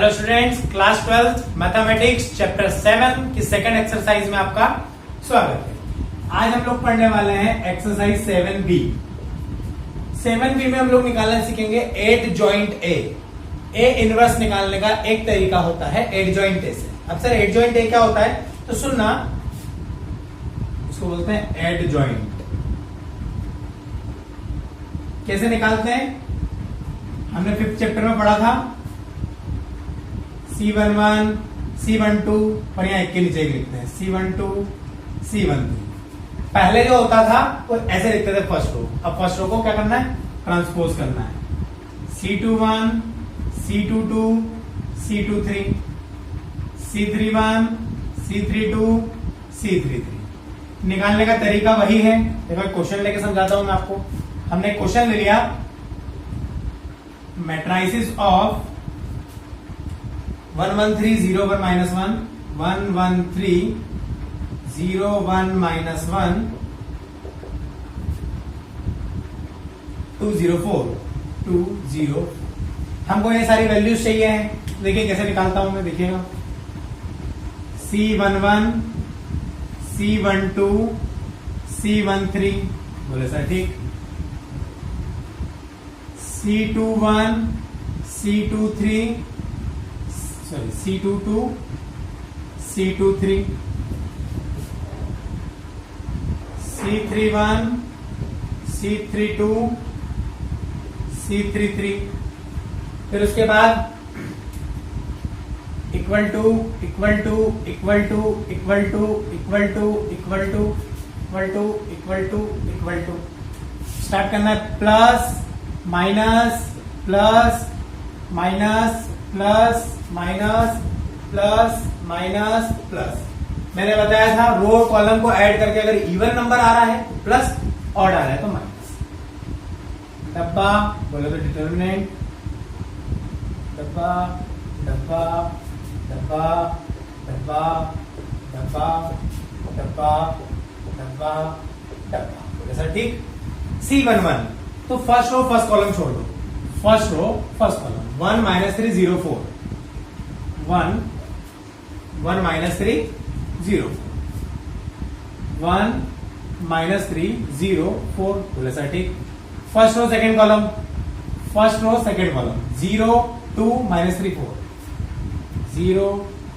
Hello students, class 12 mathematics chapter 7 की second exercise में आपका स्वागत है। आज हम लोग पढ़ने वाले हैं एक्सरसाइज 7B। 7B में हम लोग निकालना सीखेंगे एड जॉइंट ए इनवर्स निकालने का एक तरीका होता है एड जॉइंट ए से। अब सर एड जॉइंट ए क्या होता है, तो सुनना, उसको बोलते हैं एड जॉइंट। कैसे निकालते हैं, हमने 5th चैप्टर में पढ़ा था। C11, C12 और यहाँ एक के नीचे एक लिखते हैं C12, C13। पहले जो होता था वो ऐसे लिखते थे फर्स्ट रो। अब फर्स्ट रो को क्या करना है, ट्रांसपोज करना है। C21, C22, C23, C31, C32, C33। निकालने का तरीका वही है। देखो क्वेश्चन लेके समझाता हूं मैं आपको। हमने क्वेश्चन ले लिया, मैट्रिसेस ऑफ 1 1 3 0 1 -1 1 1 3 0 1 -1 2 0 4 2 0। हमको ये सारी वैल्यूज चाहिए हैं। देखिए कैसे निकालता हूं मैं, देखिएगा। C11, C12, C13, बोले सर ठीक। C21, C23, sorry C22, C23, C31, C32, C33। फिर उसके बाद equal to equal to equal to equal to equal to equal to equal to equal to equal to start करना है। Plus minus plus minus plus minus plus minus plus. मैंने बताया था row column को add करके अगर even number आ रहा है प्लस, ऑड आ रहा है तो माइनस। डब्बा बोले तो डिटर्मिनेंट, डब्बा डब्बा डब्बा डब्बा डब्बा डब्बा डब्बा डब्बा, बोले सर ठीक। C11 तो फर्स्ट रो फर्स्ट कॉलम छोड़ दो। फर्स्ट रो फर्स्ट कॉलम 1 -3 0 4 1 1 -3 0 1 -3 0 4, बोले सर ठीक। First row second column, first row second column 0 2 -3 4 0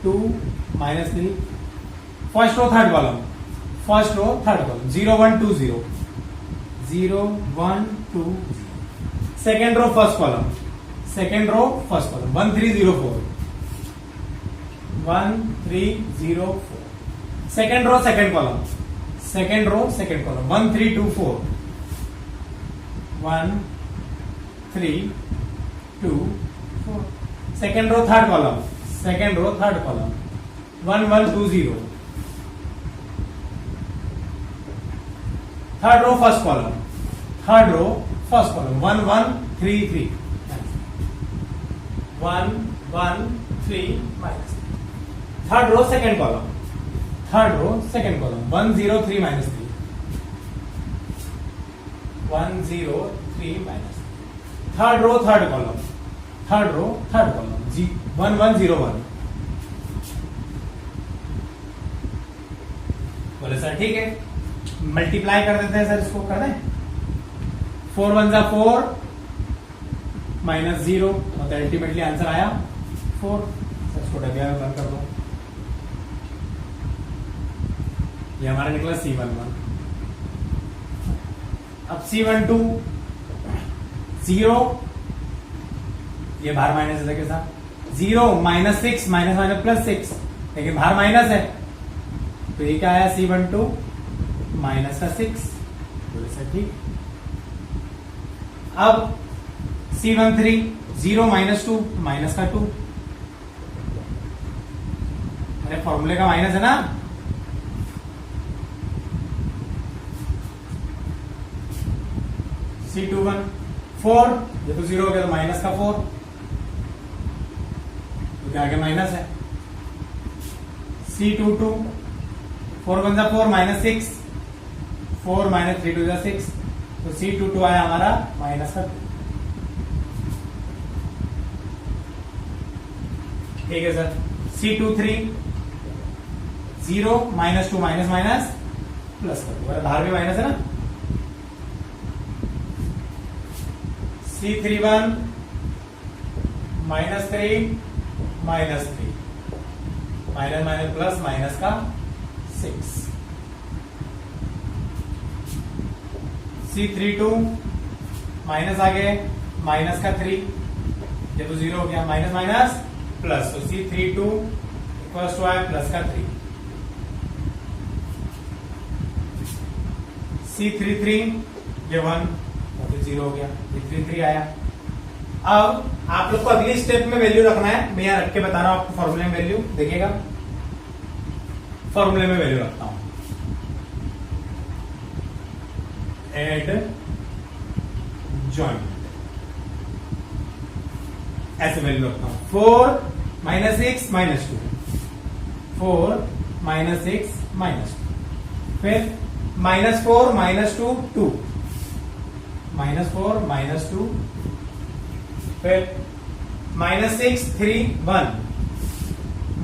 2 -3। First row third column, first row third column 0 1 2 0 0 1 2 0। Second row first column, second row first column 1 3 0 4 1 3 0 4। Second row second column, second row second column 1 3 2 4 1 3 2 4। Second row third column, second row third column 1 1 2 0। Third row first column, third row first column 1 1 3 3 1 1 3 minus. Third row second column, third row second column 1 0 3 -3 1 0 3 minus. Third row third column, third row third column 1 1 0 1, बोले sir ठीक है। Multiply कर देते हैं sir, इसको कर दें। 4 1 जा 4 -0 और अल्टीमेटली आंसर आया 4। इसको डबिया में बंद कर दो। ये हमारा निकला C11। अब C12 0, ये बाहर माइनस है के साथ 0 -6 -6, लेकिन बाहर माइनस है तो ये क्या आया C12 माइनस का 6, बोले सर ठीक। अब C13 0 -2 माइनस का 2, अरे फॉर्मूले का माइनस है ना। C21 4, ये तो 0 हो गया तो माइनस का 4, तो क्या आगे माइनस है। C22 4 1 4 -6 4 -3 2 6, तो C22 आया हमारा माइनस का 2। ठीक है sir. C23 0 -2 minus minus plus कर दो, बाहर भी माइनस है ना। C31 -3 -3 minus minus plus minus का 6। C32 माइनस आ गए माइनस का 3, ये तो 0 हो गया, माइनस माइनस प्लस, तो C32 इक्वल्स टू आया प्लस का 3। C33 ये 1 तो 0 हो गया, ये 33 आया। अब आप लोग को अगली स्टेप में वैल्यू रखना है, मैं यहां रख के बता रहा हूं आपको फॉर्मूले में वैल्यू, देखिएगा फॉर्मूले में वैल्यू रखता हूं। एड जॉइंट ऐसे वैल्यू रखता हूं। 4 -6 -2, 4 -6 -2, फिर -4 -2 2, -4 -2, फिर -6 3 1,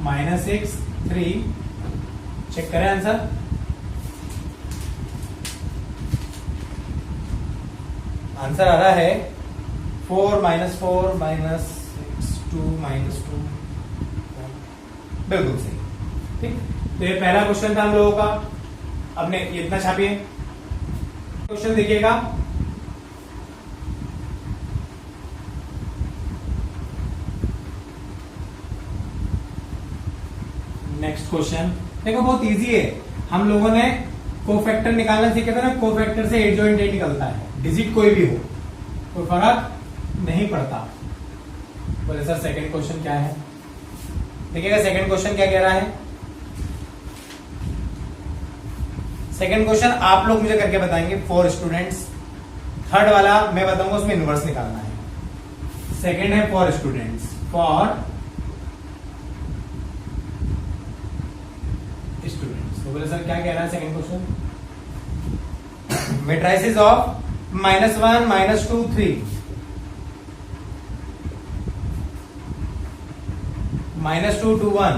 -6 3, चेक करें आंसर। आंसर आ रहा है 4 -4 -2 -2, बिल्कुल सही। ठीक, तो ये पहला क्वेश्चन था हम लोगों का। अब ने ये इतना छापिए, क्वेश्चन देखिएगा। नेक्स्ट क्वेश्चन देखो, बहुत इजी है। हम लोगों ने कोफैक्टर निकालना सीखे थे ना, कोफैक्टर से एड जॉइंट निकलता है, डिजिट कोई भी हो, कोई फर्क नहीं पड़ता। बोले सर सेकंड क्वेश्चन क्या है, देखिएगा सेकंड क्वेश्चन क्या कह रहा है। सेकंड क्वेश्चन आप लोग मुझे करके बताएंगे, 4 स्टूडेंट्स। थर्ड वाला मैं बताऊंगा, उसमें इनवर्स निकालना है। सेकंड है 4 स्टूडेंट्स, फॉर स्टूडेंट्स। तो बोले सर क्या कह रहा है second question, matrices of -1 -2 3, -2 to 1,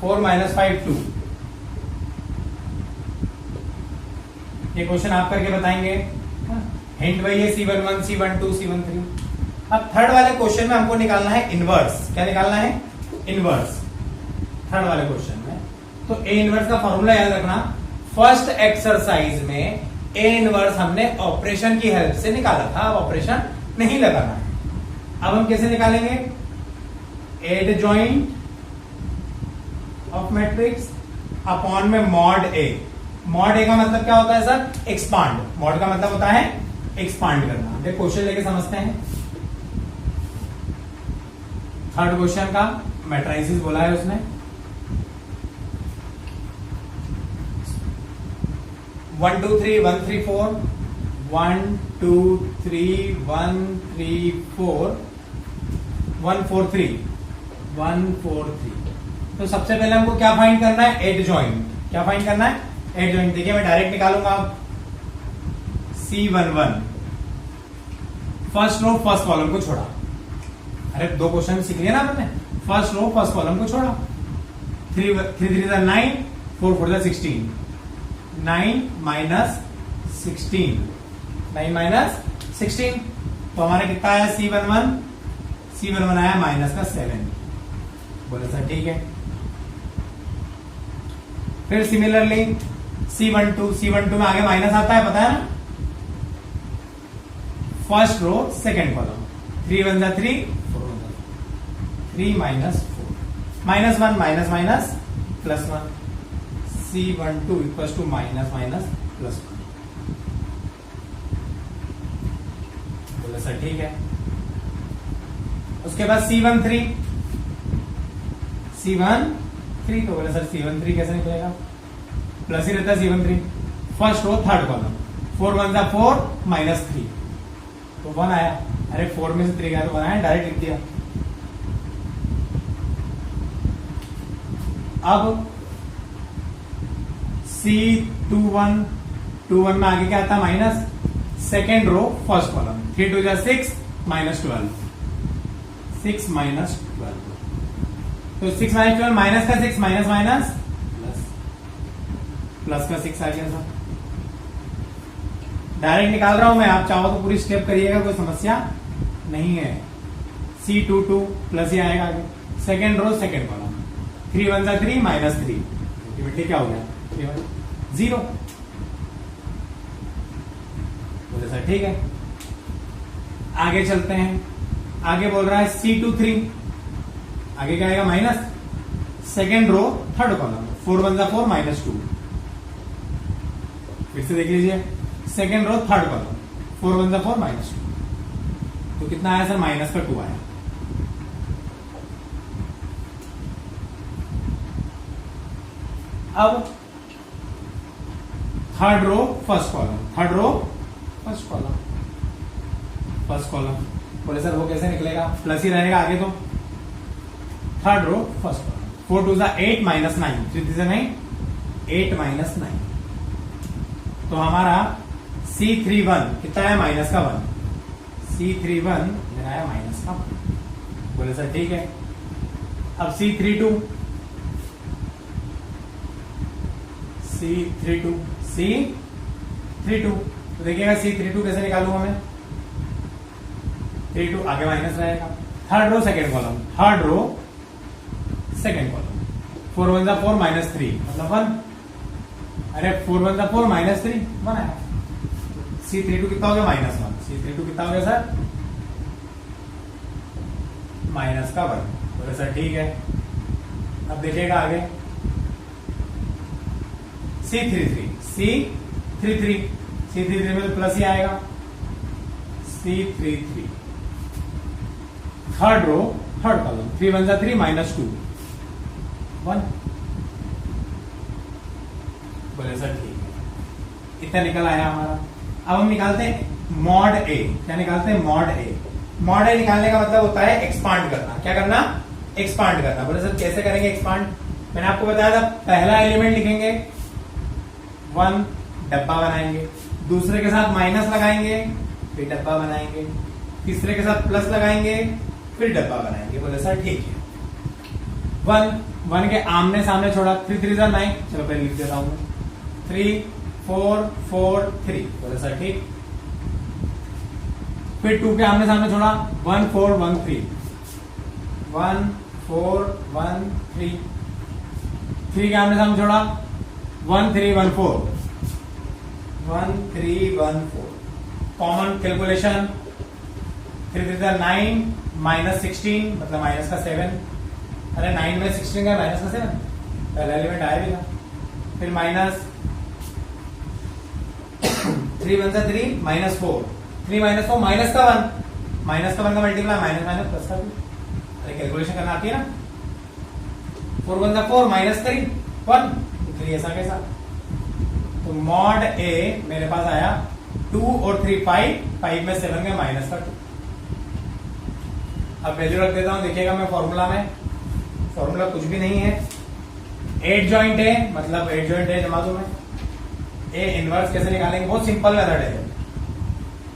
4 -5 2। ये क्वेश्चन आप करके बताएंगे, हिंट वही है C11 C12 C13। अब थर्ड वाले क्वेश्चन में हमको निकालना है इनवर्स। क्या निकालना है, इनवर्स, थर्ड वाले क्वेश्चन में। तो ए इनवर्स का फॉर्मूला याद रखना, फर्स्ट एक्सरसाइज में ए इनवर्स हमने ऑपरेशन की हेल्प से निकाला था, अब ऑपरेशन नहीं लगाना है। अब हम कैसे निकालेंगे, adjoint of matrix upon में मॉड ए। मॉड ए का मतलब क्या होता है सर, एक्सपांड। मॉड का मतलब होता है एक्सपांड करना। देखो क्वेश्चन लेके समझते हैं। थर्ड क्वेश्चन का मैट्राइसिस बोला है उसने, 1 2 3 1 3 4, 1 2 3 1 3 4 1 4 3 1 4 3। तो सबसे पहले हमको क्या फाइंड करना है, एड जॉइंट। क्या फाइंड करना है, एड जॉइंट। देखिए मैं डायरेक्ट निकालूंगा। C11 first row first column को छोड़ा। अरे 2 क्वेश्चन सीख लिया ना आपने, फर्स्ट रो फर्स्ट कॉलम को छोड़ा। 3 3 9, 4 4 16, 9 -16, 9 -16। तो हमारा कितना आया, C11 आया माइनस का 7। बोले सर ठीक है। फिर सिमिलरली C12 में आगे माइनस आता है, पता है ना, first row second column, 3 1 3 4 3 -4, -1 minus minus +1, C12 equals to minus minus +1। बोले सर ठीक है। उसके बाद C13, तो बोले सर C13 कैसे निकलेगा, प्लस ही रहता है C13। First row third column, 4 1 4 -3, तो 1 आया। अरे 4 में से 3 गया तो 1 आया, डायरेक्ट लिख दिया। अब C21 में आगे क्या आता है, minus. Second row first column, 3 2 6 minus 12, 6 minus 12, तो 6 माइनस 12 माइनस का 6 माइनस माइनस प्लस, प्लस का 6 आ गया सर। डायरेक्ट निकाल रहा हूं मैं, आप चाहो तो पूरी स्टेप करिएगा, कोई समस्या नहीं है। C22 प्लस ही आएगा आगे, सेकेंड रो सेकेंड कॉलम, 3 1 जा 3 माइनस 3, अल्टीमेटली क्या हो गया 0। बोले सर ठीक है, आगे चलते हैं। आगे बोल रहा है C23, आगे क्या आएगा minus, second row third column, 4 1 जा 4 माइनस 2, फिर से देख लीजिए, सेकेंड रो थर्ड कॉलम, 4 1 जा 4 माइनस 2, तो कितना आया सर माइनस का 2 आया। अब third row first column, third row first column, first column, बोले सर वो कैसे निकलेगा, प्लस ही रहेगा आगे, तो थर्ड रो फर्स्ट कॉलम, 4 2 जा 8 माइनस 9, 3 3 जा 9, 8 माइनस 9, तो हमारा C31 कितना है माइनस का 1, C31 मेरा है माइनस का 1। बोले सर ठीक है। अब C32, C32, C32, तो देखिएगा C32 कैसे निकालूंगा मैं, 32 आगे माइनस रहेगा, third row second column, third row second column, 4 1 जा 4 माइनस 3 मतलब 1, अरे 4 1 जा 4 माइनस 3 1 आया। C32 कितना हो गया माइनस 1, C32 कितना हो गया सर माइनस का 1। बोले सर ठीक है। अब देखिएगा आगे C33 में तो प्लस ही आएगा, C33 third row third column, 3 1 जा 3 माइनस 2 1। बोले सर ठीक है, इतना निकल आया हमारा। अब हम निकालते हैं मॉड ए। क्या निकालते हैं मॉड ए। मॉड ए निकालने का मतलब होता है एक्सपांड करना। क्या करना, एक्सपांड करना। बोले सर कैसे करेंगे एक्सपांड, मैंने आपको बताया था पहला एलिमेंट लिखेंगे 1 डब्बा बनाएंगे, दूसरे के साथ माइनस लगाएंगे फिर डब्बा बनाएंगे, तीसरे के साथ प्लस लगाएंगे फिर डब्बा बनाएंगे। बोले सर ठीक है। 1 के आमने सामने छोड़ा, 3 3 जा 9, चलो पहले लिख देता हूं 3 4 4 3। बोले सर ठीक। फिर 2 के आमने सामने छोड़ा, 1 4 1 3, 1 4 1 3। 3 के आमने सामने छोड़ा, 1 3 1 4, 1 3 1 4। कॉमन कैलकुलेशन, 3 3 जा 9 माइनस 16 मतलब माइनस का 7। अरे 9 में 16 का माइनस का 7, पहला एलिमेंट आया भी ना। फिर माइनस 3 1 जा 3 माइनस 4, 3 माइनस 4 माइनस का 1, माइनस का 1 का मल्टीप्लाई माइनस माइनस प्लस का 2। अरे कैलकुलेशन करना आती है ना। 4 1 जा 4 माइनस 3 1, तो 3 ऐसा कैसा। तो मॉड ए मेरे पास आया 2 और 3 5 में 7 का माइनस का 2। अब वैल्यू रख देता हूं, देखिएगा मैं फॉर्मूला में, फॉर्मूला कुछ भी नहीं है। 8 जॉइंट है मतलब 8 जॉइंट है जमा दो मैं। ए इनवर्स कैसे निकालेंगे, बहुत सिंपल मेथड है।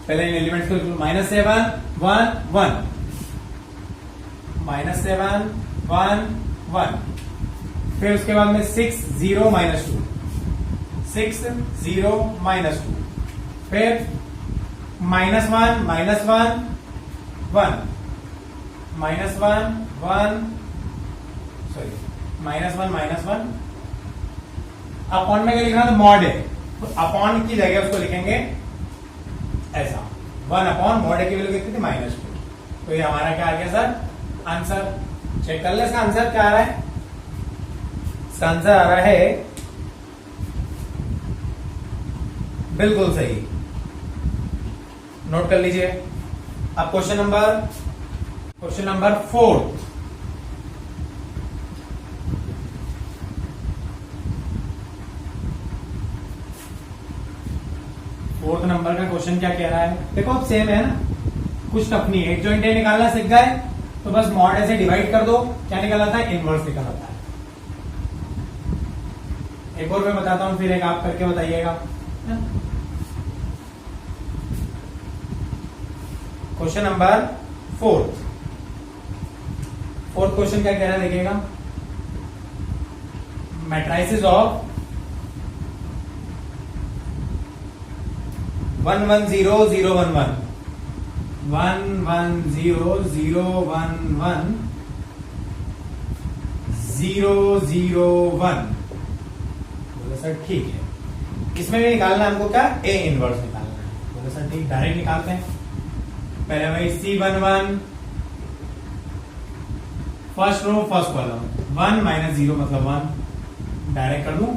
पहले इन एलिमेंट्स को -7 1 1, -7 1 1। फिर उसके बाद में 6 0 -2, 6 0 -2। फिर -1 -1 1, -1 1 सॉरी -1 -1। अपॉन में क्या लिखना था, मॉड है, तो अपॉन की जगह उसको लिखेंगे ऐसा, 1 अपॉन मॉड ए की वैल्यू कितनी थी -2। तो ये हमारा क्या आ गया सर आंसर। चेक कर ले इसका आंसर क्या आ रहा है। इसका आंसर आ रहा है बिल्कुल सही, नोट कर लीजिए। अब क्वेश्चन नंबर 4। फोर्थ नंबर का क्वेश्चन क्या कह रहा है, देखो अब सेम है ना, कुछ टफ नहीं है। एक जॉइंट ए निकालना सीख गए तो बस मॉड ए से डिवाइड कर दो, क्या निकल आता है, इनवर्स निकल आता है। एक और मैं बताता हूं, फिर एक आप करके बताइएगा। क्वेश्चन नंबर फोर्थ क्वेश्चन क्या कह रहा है देखिएगा, मैट्राइसिस ऑफ 1 1 0 0 1 1 1 1 0 0 1 1 0 0 1। बोले सर ठीक है, इसमें भी निकालना हमको क्या, ए इनवर्स निकालना है। बोले सर ठीक, डायरेक्ट निकालते हैं। पहले वही C11 first row first column 1 minus 0 मतलब 1, डायरेक्ट कर दूं।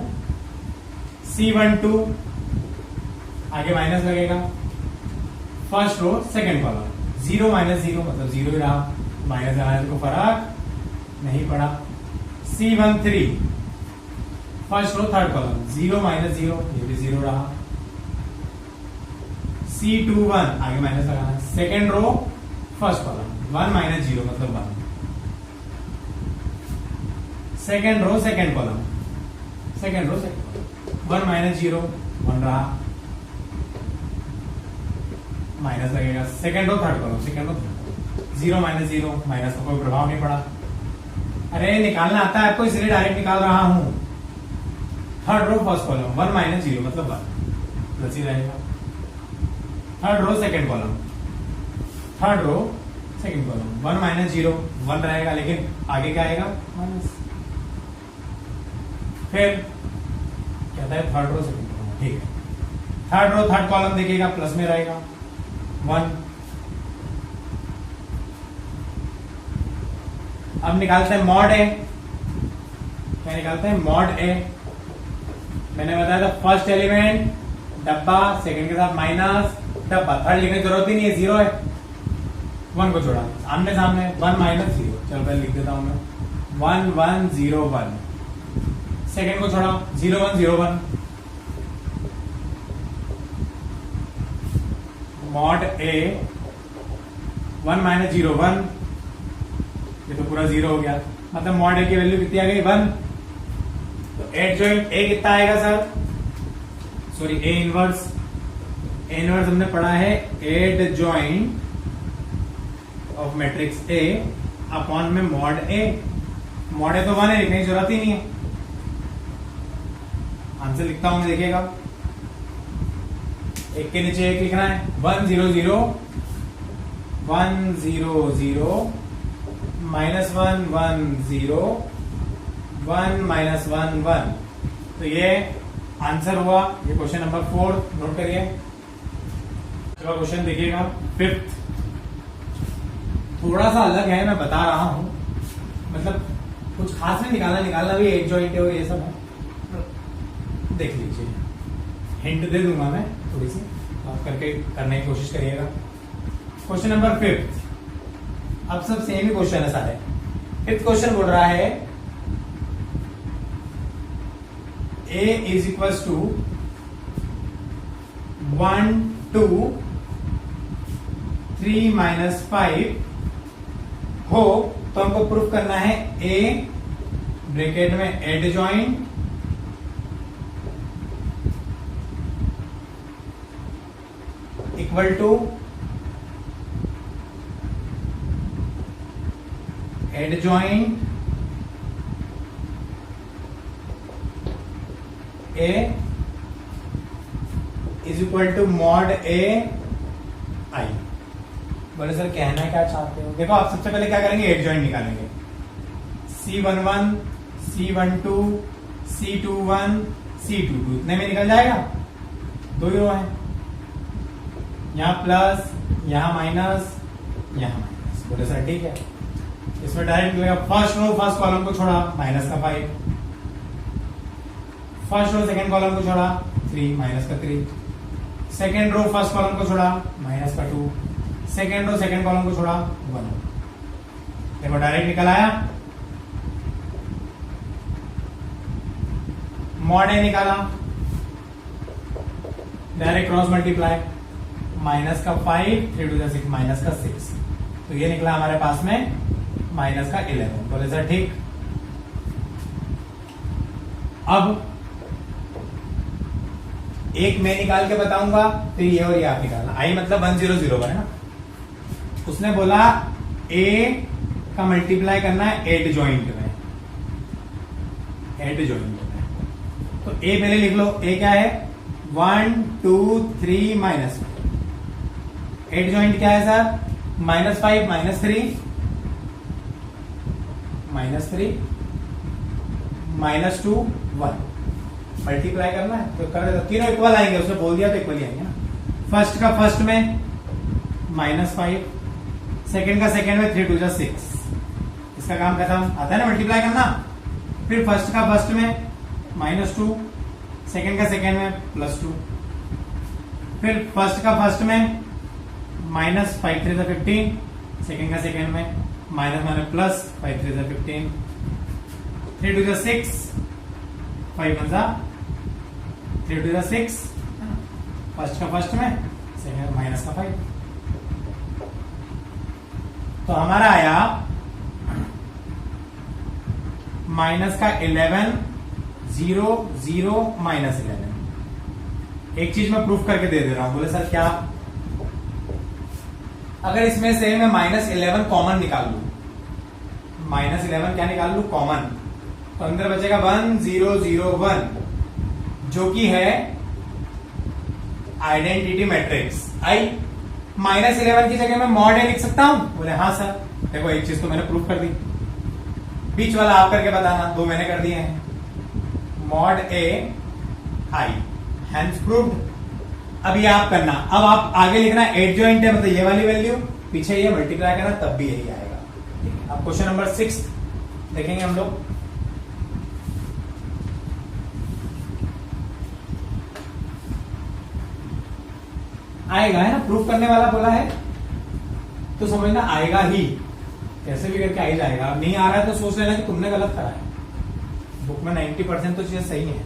C12 आगे माइनस लगेगा, first row second column 0 minus 0 मतलब 0 ही रहा, माइनस लगाने को फर्क नहीं पड़ा। C13 first row third column 0 minus 0 ये भी 0 रहा। C21 आगे माइनस लगाना है, second row first column 1 minus 0 मतलब 1, second row second column 1 minus 0 1 रहा, माइनस लगेगा। Second row third column 0 minus 0 minus का कोई प्रभाव नहीं पड़ा। अरे निकालना आता है आपको इसलिए डायरेक्ट निकाल रहा हूं। Third row first column 1 minus 0 मतलब 1 प्लस ही रहेगा। Third row second column 1 minus 0 1 रहेगा, लेकिन आगे क्या आएगा माइनस। फिर कहता है थर्ड रो सेकंड कॉलम, ठीक है। थर्ड रो थर्ड कॉलम देखिएगा प्लस में रहेगा 1। अब निकालते हैं मॉड ए। क्या निकालते हैं, मॉड ए। मैंने बताया था फर्स्ट एलिमेंट डब्बा, सेकंड के साथ माइनस डब्बा, थर्ड लिखने की जरूरत ही नहीं है, 0 है। 1 को छोड़ा आमने सामने 1 माइनस 0, चल पहले लिख देता हूं मैं 1 1 0 1। सेकंड को छोड़ा 0 1 0 1। मॉड ए 1 माइनस 0 1, ये तो पूरा 0 हो गया, मतलब मॉड ए की वैल्यू कितनी आ गई 1। तो एडजॉइंट ए कितना आएगा सर, सॉरी ए इनवर्स हमने पढ़ा है adjoint of matrix A upon में मॉड ए। मॉड ए तो 1 है, लिखने की जरूरत ही नहीं है। आंसर लिखता हूं मैं, देखिएगा एक के नीचे एक लिखना है। 1 0 0 1 0 0 माइनस 1 1 0 1 माइनस 1 1। तो ये आंसर हुआ, ये क्वेश्चन नंबर 4 नोट करिए। चलो क्वेश्चन देखिएगा 5th, थोड़ा सा अलग है, मैं बता रहा हूं, मतलब कुछ खास नहीं निकालना भी एक जॉइंट है और ये सब है, देख लीजिए, हिंट दे दूंगा मैं थोड़ी सी, आप करके करने की कोशिश करिएगा। क्वेश्चन नंबर 5th, अब सब सेम ही क्वेश्चन है सारे। 5th क्वेश्चन बोल रहा है a is equal to 1 2 3 minus 5 हो, तो हमको प्रूफ करना है a ब्रैकेट में adjoint equal to adjoint A is equal to mod A I. बोले सर कहना क्या चाहते हो, देखो आप सबसे पहले क्या करेंगे, एडजॉइंट निकालेंगे। C11 C12 C21 C22 इतने में निकल जाएगा, 2 ही रो है, यहां प्लस यहां माइनस यहां माइनस। बोले सर ठीक है, इसमें डायरेक्ट मिलेगा। फर्स्ट रो फर्स्ट कॉलम को छोड़ा माइनस का 5, फर्स्ट रो सेकंड कॉलम को छोड़ा 3 माइनस का 3, सेकंड रो फर्स्ट कॉलम को छोड़ा माइनस का 2, सेकंड रो सेकंड कॉलम को छोड़ा 1। देखो डायरेक्ट निकल आया, मॉड ए निकाला, डायरेक्ट क्रॉस मल्टीप्लाई, माइनस का 5 3 2 6 माइनस का 6, तो ये निकला हमारे पास में माइनस का 11। बोले सर ठीक। अब एक मैं निकाल के बताऊंगा, तो ये और ये आप निकालना। आई मतलब 1 0 0 1 है ना, उसने बोला ए का मल्टीप्लाई करना है एड जॉइंट में, एड जॉइंट में। तो ए पहले लिख लो, ए क्या है 1 2 3 माइनस। एड जॉइंट क्या है सर -5 -3 -2 1 मल्टीप्लाई करना है तो कर देता, तीनों इक्वल आएंगे, उसने बोल दिया तो इक्वल ही आएंगे ना। फर्स्ट का फर्स्ट में -5, सेकंड का सेकंड में 3 2 6, इसका काम खत्म। आता है ना मल्टीप्लाई करना। फिर फर्स्ट का फर्स्ट में -2, सेकंड का सेकंड में +2, फिर फर्स्ट का फर्स्ट में -5 3 15, सेकंड का सेकंड में -5 3 15, 3 2 6, 5 3 2 6, फर्स्ट का फर्स्ट में, सेकंड माइनस का 5। तो हमारा आया माइनस का 11 0 0 -11। एक चीज मैं प्रूफ करके दे रहा हूं। बोले सर क्या? अगर इसमें से मैं -11 कॉमन निकाल लू, -11 क्या निकाल लू कॉमन, तो अंदर बचेगा 1 0 0 1, जो कि है आइडेंटिटी मैट्रिक्स आई। -11 की जगह मैं मॉड ए लिख सकता हूं? बोले हाँ सर। देखो एक चीज तो मैंने प्रूफ कर दी, बीच वाला आप करके बताना, 2 मैंने कर दिए हैं। Mod A I hence proved. अब ये आप करना, अब आप आगे लिखना एड जॉइंट है, मतलब ये वाली वैल्यू, पीछे ये मल्टीप्लाई करना, तब भी यही आएगा। अब क्वेश्चन नंबर 6 देखेंगे हम लोग। आएगा है ना, प्रूफ करने वाला बोला है तो समझना आएगा ही, कैसे भी करके आ ही जाएगा। नहीं आ रहा है तो सोच लेना कि तुमने गलत करा है। बुक में 90% तो चीजें सही है।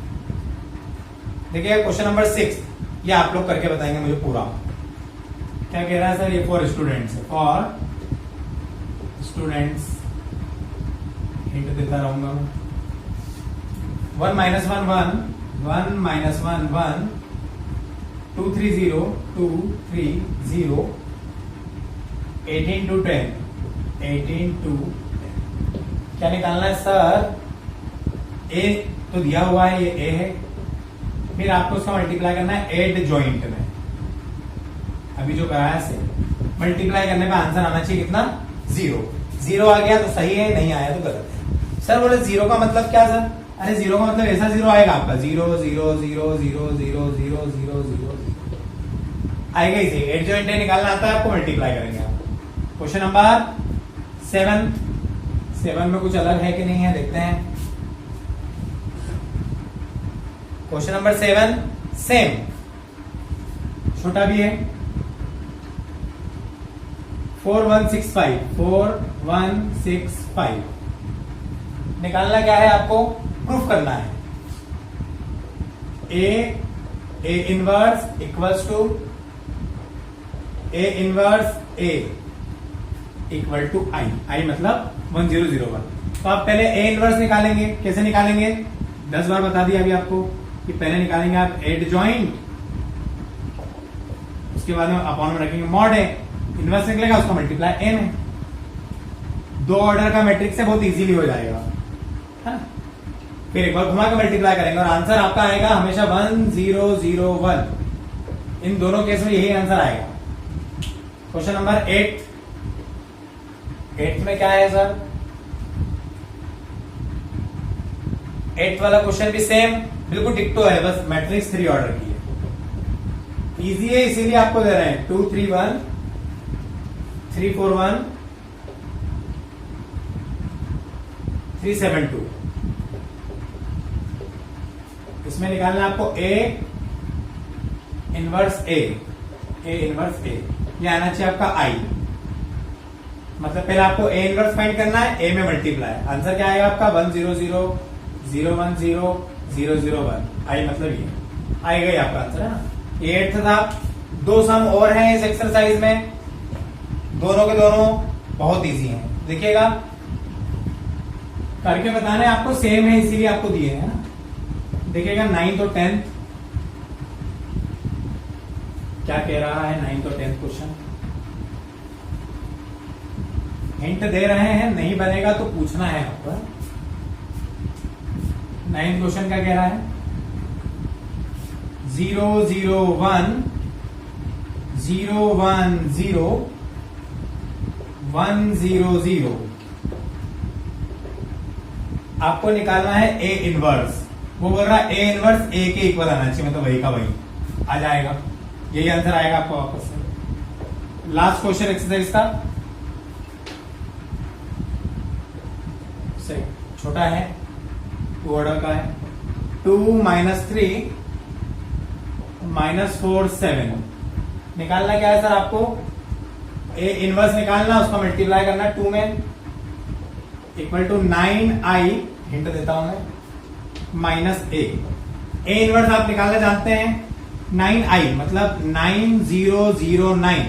देखिए क्वेश्चन नंबर 6, ये आप लोग करके बताएंगे मुझे पूरा। क्या कह रहा है सर? ये फॉर स्टूडेंट्स है, फॉर स्टूडेंट्स, हिंट देता रहूंगा मैं। 1 -1 1 1 -1 1 2 3 0 2 3 0 18 to 10 18 to 10। क्या निकालना है सर? ए तो दिया हुआ है, ये ए है, फिर आपको उसका मल्टीप्लाई करना है एड जॉइंट में। अभी जो कराया से मल्टीप्लाई करने पे आंसर आना चाहिए कितना? 0। 0 आ गया तो सही है, नहीं आया तो गलत है। सर बोले 0 का मतलब क्या सर? अरे 0 का मतलब ऐसा 0 आएगा आपका 0 0 0 0 0 0 0 0 आएगा इसे। एड जॉइंट निकालना आता है आपको, मल्टीप्लाई करेंगे आप। क्वेश्चन नंबर 7 में कुछ अलग है कि नहीं है देखते हैं। क्वेश्चन नंबर 7 सेम, छोटा भी है। 4165 4165 निकालना क्या है आपको? प्रूफ करना है A inverse equals to A inverse A equal to I मतलब 1001। तो आप पहले ए इनवर्स निकालेंगे। कैसे निकालेंगे? 10 बार बता दिया अभी आपको कि पहले निकालेंगे आप एड जॉइंट, उसके बाद में अपॉन में रखेंगे मॉड ए, इनवर्स निकलेगा उसका मल्टीप्लाई ए में। 2 ऑर्डर का मैट्रिक्स है, बहुत इजीली हो जाएगा है ना। फिर एक बार घुमा के मल्टीप्लाई करेंगे और आंसर आपका आएगा हमेशा 1001। इन दोनों केस में यही आंसर आएगा। क्वेश्चन नंबर 8 में क्या है सर? 8 वाला क्वेश्चन भी सेम, बिल्कुल डिक्टो है, बस मैट्रिक्स 3 ऑर्डर की है। इजी है इसीलिए आपको दे रहे हैं। 2 3 1 3 4 1 3 7 2। इसमें निकालना आपको ए इनवर्स ए इनवर्स ए, ये आना चाहिए आपका आई। मतलब पहले आपको ए इनवर्स फाइंड करना है, ए में मल्टीप्लाई। आंसर क्या आएगा आपका? 1 0 0 0 1 0 0 0 1। आई मतलब ये आएगा ही आपका आंसर है ना। ये 8 था। 2 सम और हैं इस एक्सरसाइज में, दोनों के दोनों बहुत इजी हैं। देखिएगा करके बताना है आपको, सेम है इसीलिए आपको दिए हैं ना। देखिएगा 9th और 10th क्या कह रहा है। 9th और 10th क्वेश्चन हिंट दे रहे हैं, नहीं बनेगा तो पूछना है आपको। 9th क्वेश्चन क्या कह रहा है? 0 0 1 0 1 0 1 0 0 आपको निकालना है ए इनवर्स। वो बोल रहा है ए इनवर्स ए के इक्वल आना चाहिए, मतलब वही का वही आ जाएगा, यही आंसर आएगा आपको वापस से। लास्ट क्वेश्चन एक्सरसाइज का सही छोटा है, 2 ऑर्डर का है। 2 - 3 -4 7 निकालना क्या है सर आपको? ए इनवर्स निकालना, उसका मल्टीप्लाई करना 2 में, इक्वल टू 9i, हिंट देता हूं मैं, माइनस ए इनवर्स आप निकालना जानते हैं, 9i मतलब 9009,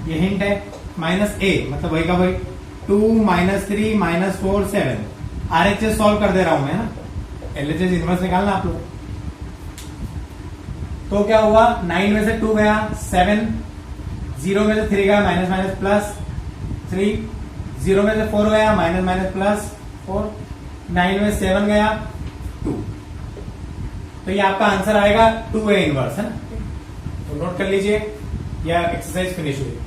ये हिंट है, माइनस ए मतलब वही का वही, 2 - 3 -4 7। RHS सॉल्व कर दे रहा हूं मैं ना, LHS इनवर्स निकालना आप लोग। तो क्या हुआ? 9 में से 2 गया 7, 0 में से 3 गया माइनस माइनस प्लस 3, 0 में से 4 गया माइनस माइनस प्लस 4, 9 में 7 गया 2। तो ये आपका आंसर आएगा 2A इनवर्स है ना। तो नोट कर लीजिए, यह एक्सरसाइज फिनिश हुई।